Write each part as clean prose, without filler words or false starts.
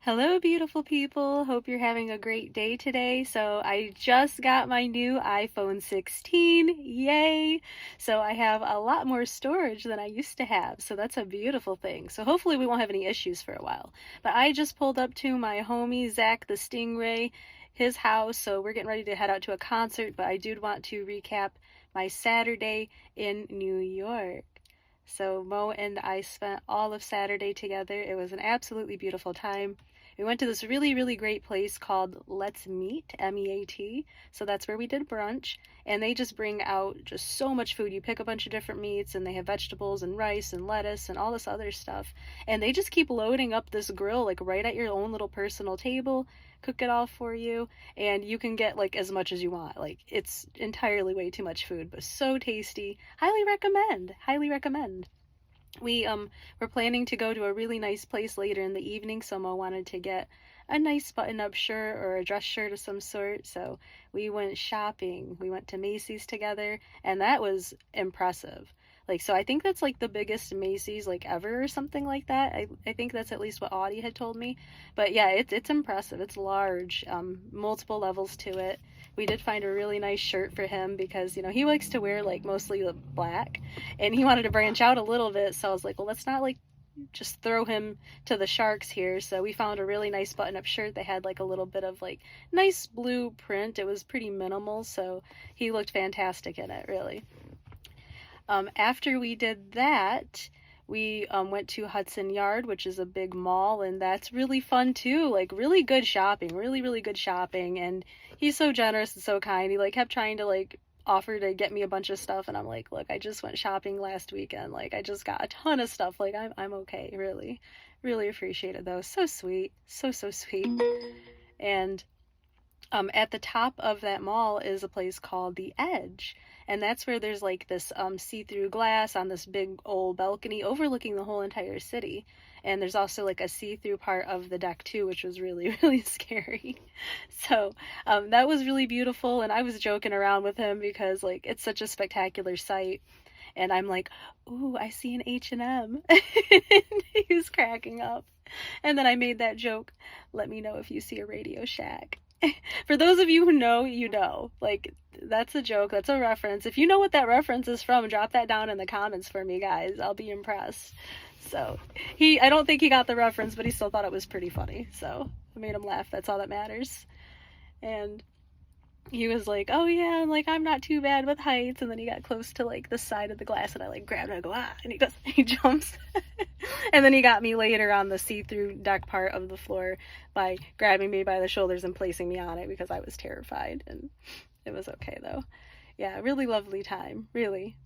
Hello, beautiful people. Hope you're having a great day today. So, I just got my new iPhone 16. Yay! So, I have a lot more storage than I used to have. So, that's a beautiful thing. So, hopefully, we won't have any issues for a while. But I just pulled up to my homie, Zach the Stingray, his house. So, we're getting ready to head out to a concert. But I do want to recap my Saturday in New York. So, Mo and I spent all of Saturday together. It was an absolutely beautiful time. We went to this really, really great place called Let's Meat, M-E-A-T. So that's where we did brunch. And they just bring out just so much food. You pick a bunch of different meats, and they have vegetables and rice and lettuce and all this other stuff. And they just keep loading up this grill, like right at your own little personal table, cook it all for you. And you can get like as much as you want. Like it's entirely way too much food, but so tasty. Highly recommend. Highly recommend. We were planning to go to a really nice place later in the evening, so Mo wanted to get a nice button-up shirt or a dress shirt of some sort. So we went shopping. We went to Macy's together, and that was impressive. Like, so I think that's like the biggest Macy's like ever or something like that. I think that's at least what Audie had told me. But yeah, it's impressive. It's large, multiple levels to it. We did find a really nice shirt for him because, he likes to wear like mostly the black, and he wanted to branch out a little bit. So I was like, well, let's not like just throw him to the sharks here. So we found a really nice button up shirt that had like a little bit of like nice blue print. It was pretty minimal, so he looked fantastic in it, really. After we did that, we went to Hudson Yard, which is a big mall, and that's really fun too. Like really good shopping, really really good shopping. And he's so generous and so kind. He like kept trying to like offer to get me a bunch of stuff, and I'm like, look, I just went shopping last weekend. Like I just got a ton of stuff. Like I'm okay. Really, really appreciate it though. So sweet, so sweet. And at the top of that mall is a place called The Edge. And that's where there's like this see-through glass on this big old balcony overlooking the whole entire city. And there's also like a see-through part of the deck too, which was really, really scary. So that was really beautiful. And I was joking around with him because like it's such a spectacular sight. And I'm like, ooh, I see an H&M. He was cracking up. And then I made that joke, let me know if you see a Radio Shack. For those of you who know, you know. Like, that's a joke, that's a reference. If you know what that reference is from, drop that down in the comments for me, guys. I'll be impressed. So, I don't think he got the reference, but he still thought it was pretty funny. So, I made him laugh. That's all that matters. And he was like, oh yeah, like I'm not too bad with heights. And then he got close to like the side of the glass, and I like grabbed him and I go, ah, and he jumps. And then he got me later on the see-through deck part of the floor by grabbing me by the shoulders and placing me on it because I was terrified. And it was okay though. Yeah, really lovely time, really.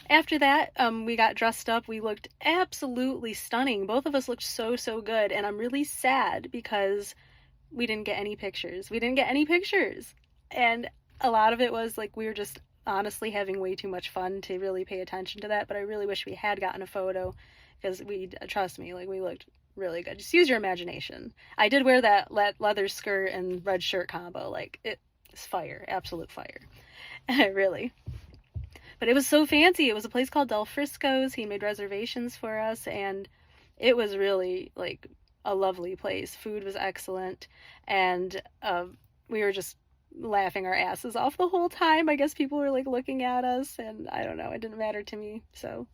After that, we got dressed up. We looked absolutely stunning. Both of us looked so good, and I'm really sad because we didn't get any pictures. We didn't get any pictures. And a lot of it was like we were just honestly having way too much fun to really pay attention to that. But I really wish we had gotten a photo because trust me, like we looked really good. Just use your imagination. I did wear that leather skirt and red shirt combo. Like it's fire, absolute fire. Really. But it was so fancy. It was a place called Del Frisco's. He made reservations for us, and it was really like a lovely place. Food was excellent, and we were just laughing our asses off the whole time. I guess people were like looking at us, and I don't know, it didn't matter to me. So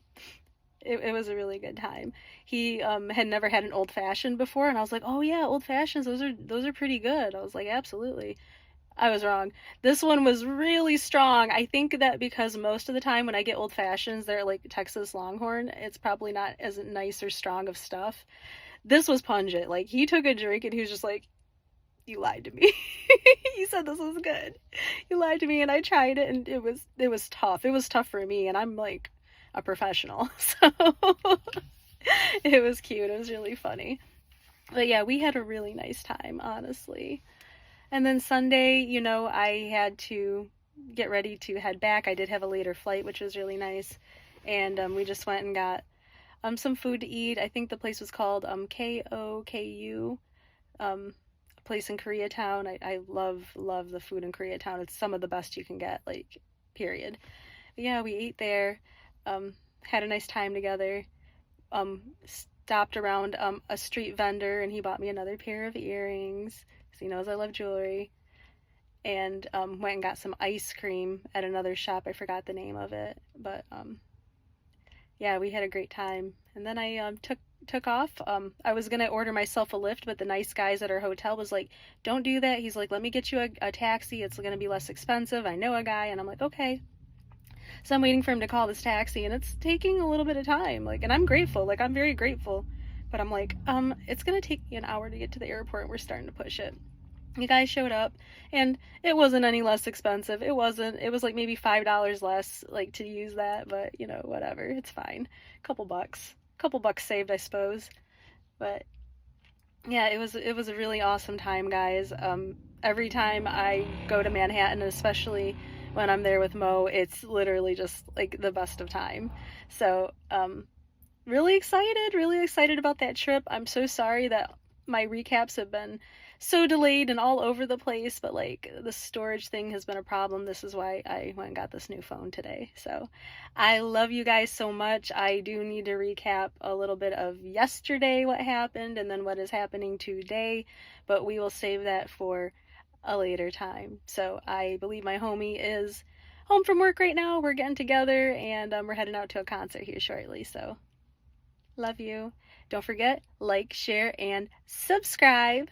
it was a really good time. He had never had an old fashioned before, and I was like, oh yeah, old fashions, those are pretty good. I was like, absolutely. I was wrong. This one was really strong. I think that because most of the time when I get old fashions, they're like Texas Longhorn. It's probably not as nice or strong of stuff. This was pungent. Like he took a drink and he was just like, "You lied to me." You said this was good. You lied to me, and I tried it, and it was tough. It was tough for me, and I'm like a professional, so it was cute. It was really funny. But yeah, we had a really nice time, honestly. And then Sunday, I had to get ready to head back. I did have a later flight, which was really nice. And we just went and got some food to eat. I think the place was called KOKU, a place in Koreatown. I love the food in Koreatown. It's some of the best you can get, like, period. But yeah, we ate there, had a nice time together. stopped around a street vendor, and he bought me another pair of earrings because he knows I love jewelry. And went and got some ice cream at another shop. I forgot the name of it, but yeah, we had a great time. And then I took off. I was gonna order myself a Lyft, but the nice guys at our hotel was like, "Don't do that." He's like, "Let me get you a taxi. It's gonna be less expensive. I know a guy." And I'm like, "Okay." So I'm waiting for him to call this taxi, and it's taking a little bit of time. Like, and I'm grateful. Like, I'm very grateful. But I'm like, it's gonna take me an hour to get to the airport, and we're starting to push it. You guys showed up, and it wasn't any less expensive. It wasn't. It was like maybe $5 less, like, to use that, but you know, whatever. It's fine. Couple bucks saved, I suppose. But yeah, it was a really awesome time, guys. Every time I go to Manhattan, especially when I'm there with Mo, it's literally just like the best of time. So, really excited about that trip. I'm so sorry that my recaps have been so delayed and all over the place, but like the storage thing has been a problem. This is why I went and got this new phone today. So I love you guys so much. I do need to recap a little bit of yesterday, what happened, and then what is happening today, but we will save that for a later time. So I believe my homie is home from work right now. We're getting together, and we're heading out to a concert here shortly. So love you. Don't forget, like, share, and subscribe.